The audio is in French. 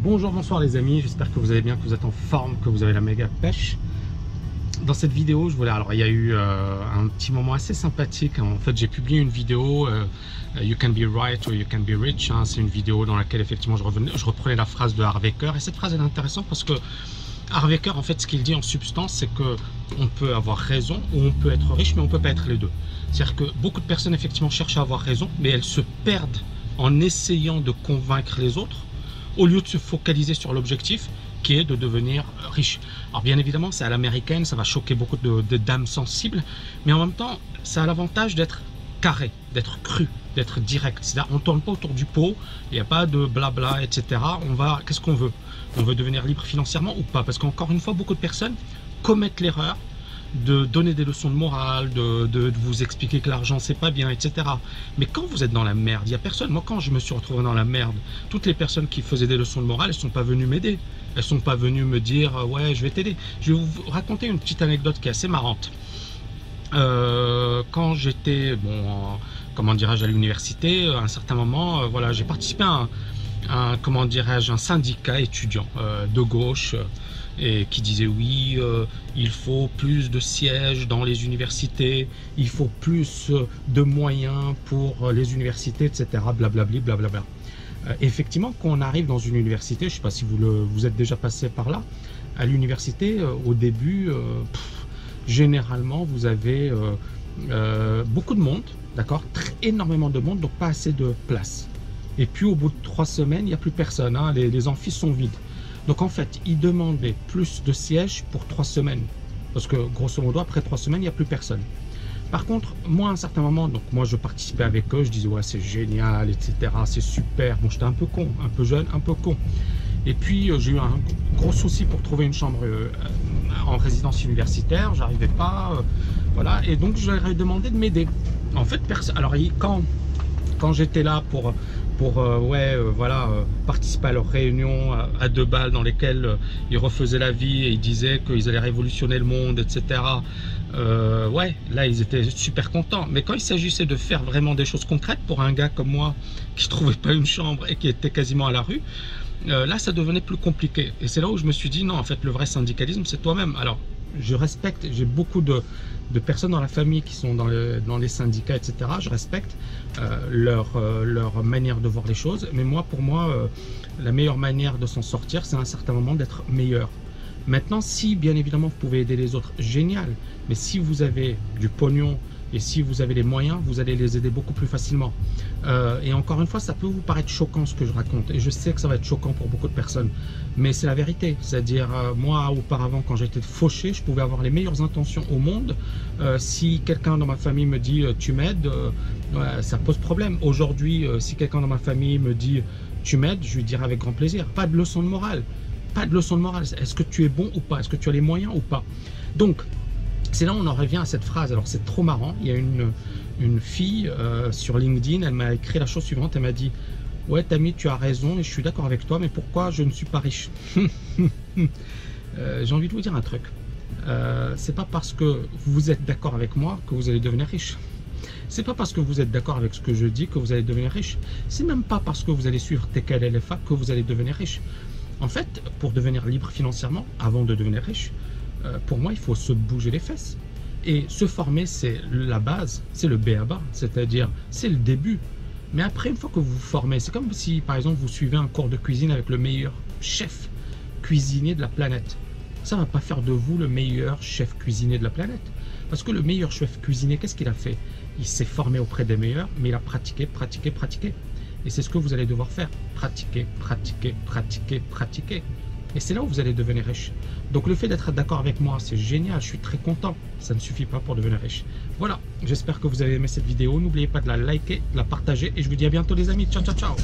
Bonjour, bonsoir les amis, j'espère que vous allez bien, que vous êtes en forme, que vous avez la méga pêche. Dans cette vidéo, alors il y a eu un petit moment assez sympathique. En fait, j'ai publié une vidéo, You can be right or you can be rich. C'est une vidéo dans laquelle effectivement je reprenais la phrase de Harvey Kerr. Et cette phrase elle est intéressante parce que Harvey Kerr, en fait, ce qu'il dit en substance, c'est que on peut avoir raison ou on peut être riche, mais on peut pas être les deux. C'est-à-dire que beaucoup de personnes effectivement cherchent à avoir raison, mais elles se perdent en essayant de convaincre les autres, au lieu de se focaliser sur l'objectif qui est de devenir riche. Alors bien évidemment, c'est à l'américaine, ça va choquer beaucoup de dames sensibles, mais en même temps, ça a l'avantage d'être carré, d'être cru, d'être direct. C'est-à-dire, on ne tourne pas autour du pot, il n'y a pas de blabla, etc. Qu'est-ce qu'on veut? On veut devenir libre financièrement ou pas? Parce qu'encore une fois, beaucoup de personnes commettent l'erreur de donner des leçons de morale, de vous expliquer que l'argent c'est pas bien, etc. Mais quand vous êtes dans la merde, il n'y a personne. Moi, quand je me suis retrouvé dans la merde, toutes les personnes qui faisaient des leçons de morale, elles sont pas venues m'aider. Elles sont pas venues me dire ouais, je vais t'aider. Je vais vous raconter une petite anecdote qui est assez marrante. Quand j'étais comment dirais-je, à l'université, à un certain moment, voilà, j'ai participé à comment dirais-je, un syndicat étudiant de gauche. Et qui disait oui, il faut plus de sièges dans les universités, il faut plus de moyens pour les universités, etc. Blablabli, blablabla. Effectivement, quand on arrive dans une université, je ne sais pas si vous êtes déjà passé par là, à l'université, au début, généralement, vous avez beaucoup de monde, d'accord, énormément de monde, donc pas assez de place. Et puis au bout de 3 semaines, il n'y a plus personne, hein, les amphis sont vides. Donc en fait, ils demandaient plus de sièges pour 3 semaines. Parce que grosso modo, après 3 semaines, il n'y a plus personne. Par contre, moi à un certain moment, donc moi je participais avec eux, je disais ouais c'est génial, etc. C'est super. Bon, j'étais un peu con, un peu jeune, un peu con. Et puis j'ai eu un gros souci pour trouver une chambre en résidence universitaire, j'arrivais pas, voilà. Et donc je leur ai demandé de m'aider. En fait, personne. Alors quand j'étais là pour participer à leurs réunions à 2 balles dans lesquelles ils refaisaient la vie et ils disaient qu'ils allaient révolutionner le monde, etc. Ouais, là ils étaient super contents. Mais quand il s'agissait de faire vraiment des choses concrètes pour un gars comme moi qui ne trouvait pas une chambre et qui était quasiment à la rue, là ça devenait plus compliqué. Et c'est là où je me suis dit non, en fait le vrai syndicalisme c'est toi-même. Alors je respecte, j'ai beaucoup de personnes dans la famille qui sont dans les syndicats, etc. Je respecte leur manière de voir les choses, mais moi, pour moi, la meilleure manière de s'en sortir, c'est à un certain moment d'être meilleur. Maintenant, si bien évidemment vous pouvez aider les autres, génial, mais si vous avez du pognon et si vous avez les moyens, vous allez les aider beaucoup plus facilement. Et encore une fois, ça peut vous paraître choquant ce que je raconte, et je sais que ça va être choquant pour beaucoup de personnes, mais c'est la vérité. C'est-à-dire, moi, auparavant, quand j'étais fauché, je pouvais avoir les meilleures intentions au monde. Si quelqu'un dans ma famille me dit « tu m'aides », ça pose problème. Aujourd'hui, si quelqu'un dans ma famille me dit « tu m'aides », je lui dirai avec grand plaisir. Pas de leçon de morale. Pas de leçon de morale. Est-ce que tu es bon ou pas? Est-ce que tu as les moyens ou pas? Donc, c'est là où on en revient à cette phrase. Alors c'est trop marrant, il y a une fille sur LinkedIn, elle m'a écrit la chose suivante, elle m'a dit « ouais Tammy, tu as raison et je suis d'accord avec toi, mais pourquoi je ne suis pas riche ?» J'ai envie de vous dire un truc, c'est pas parce que vous êtes d'accord avec moi que vous allez devenir riche. C'est pas parce que vous êtes d'accord avec ce que je dis que vous allez devenir riche. C'est même pas parce que vous allez suivre TKLFA que vous allez devenir riche. En fait, pour devenir libre financièrement, avant de devenir riche, pour moi, il faut se bouger les fesses. Et se former, c'est la base, c'est le b.a.-ba, c'est-à-dire, c'est le début. Mais après, une fois que vous vous formez, c'est comme si, par exemple, vous suivez un cours de cuisine avec le meilleur chef cuisinier de la planète. Ça ne va pas faire de vous le meilleur chef cuisinier de la planète. Parce que le meilleur chef cuisinier, qu'est-ce qu'il a fait? Il s'est formé auprès des meilleurs, mais il a pratiqué, pratiqué, pratiqué. Et c'est ce que vous allez devoir faire. Pratiquer, pratiquer, pratiquer, pratiquer. Et c'est là où vous allez devenir riche. Donc le fait d'être d'accord avec moi, c'est génial, je suis très content. Ça ne suffit pas pour devenir riche. Voilà, j'espère que vous avez aimé cette vidéo. N'oubliez pas de la liker, de la partager. Et je vous dis à bientôt les amis. Ciao, ciao, ciao.